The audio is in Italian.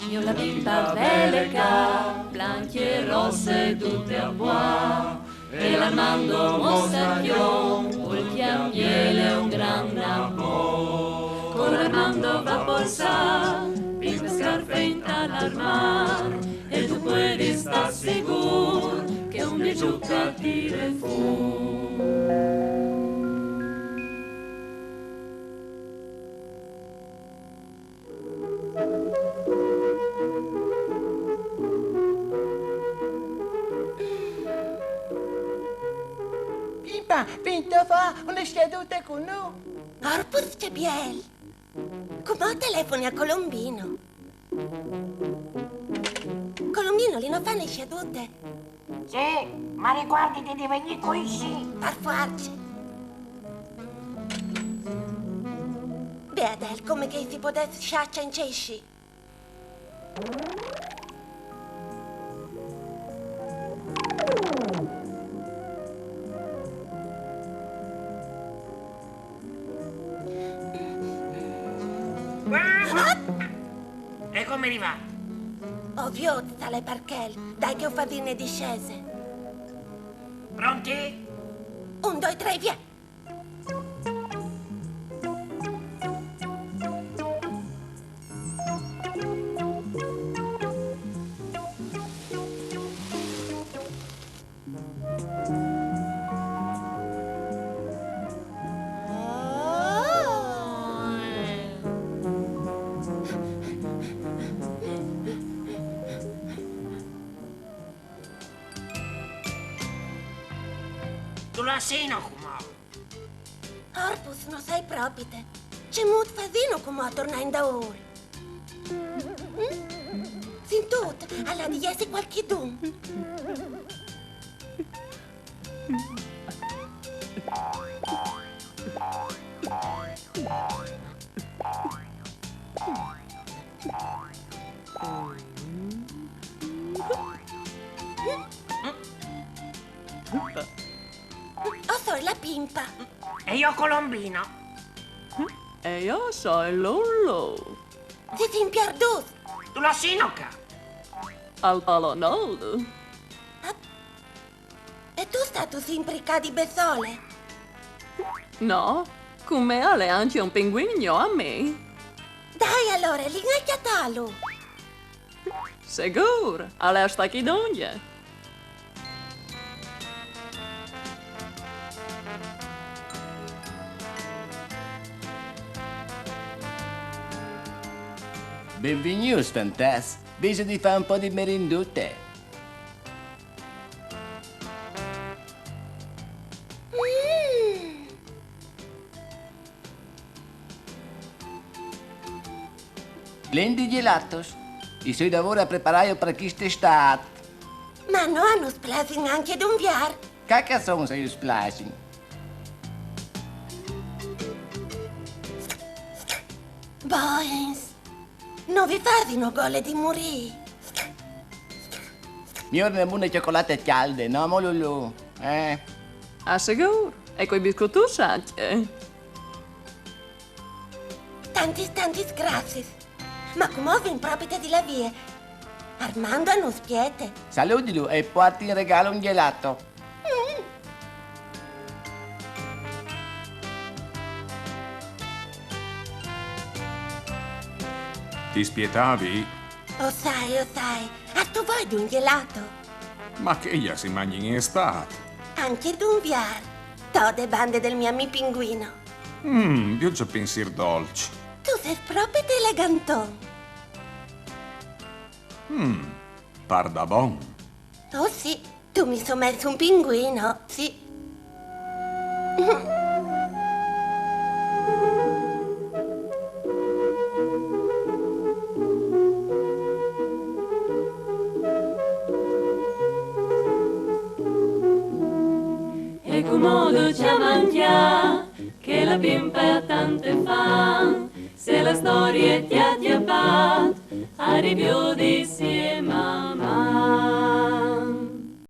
Io la bimba belga, blanche rosse tutte a bois, e l'Armando Mostacchion, ultiam miele un gran amor. Con l'Armando va por sa, pis pescar feita al mar, e tu puedes estar seguro que un día chuca tire fu. Vinto fa una scaduta con noi. Corpus c'è biel. Come telefoni a Colombino? Colombino, li non fanno scadute? Sì, ma riguardati di venire qui, sì. Per forza. Beadel, come che si potesse sciaccia in cesci? E come è arrivato? Ovvio, tale parchel. Dai che ho favine discese. Pronti? 1, 2, 3, via. Tu la sino, come? Corpus, non sei propite. C'è molto fasino come a tornare in da ora. Sintut, alla di essere qualche dun. Oh, sono la pimpa. E io Colombino. E io sono Lullo, Si fin perdut. Tu la sinoca. al palonolo. E tu stato sempre di besole? No, come alle anche un pinguino a me. Dai allora, l'ingagliatalo. Sicuro, alle stachidoglie. Benvenuti, Stantas. Invece di fare un po' di merendute. Blendi gelatos. I suoi lavori a preparare per quest'estate. Ma no, hanno splasing anche d'un viar. Cacca sono sei splashing. Boins. Non vi fasino gole di morì. Mi ordino una cioccolata calde, no, molulu? Ah, sicuro. E coi biscottus anche. Tantis grazie. Ma come vi impropite di la via? Armando non spiete. Salutilo e porti in regalo un gelato. Ti spietavi? O sai. A tu vuoi di un gelato? Ma che io si mangia in estate? Anche d'un viar. Tode bande del mio amico pinguino. Io già pensier dolci. Tu sei proprio elegantone. Par da bon. Oh sì, tu mi sono messo un pinguino, sì. E comodo ci mangia, che la pimpa ha tante fan. Se la storia ti ha diabat, arrivi di mamma.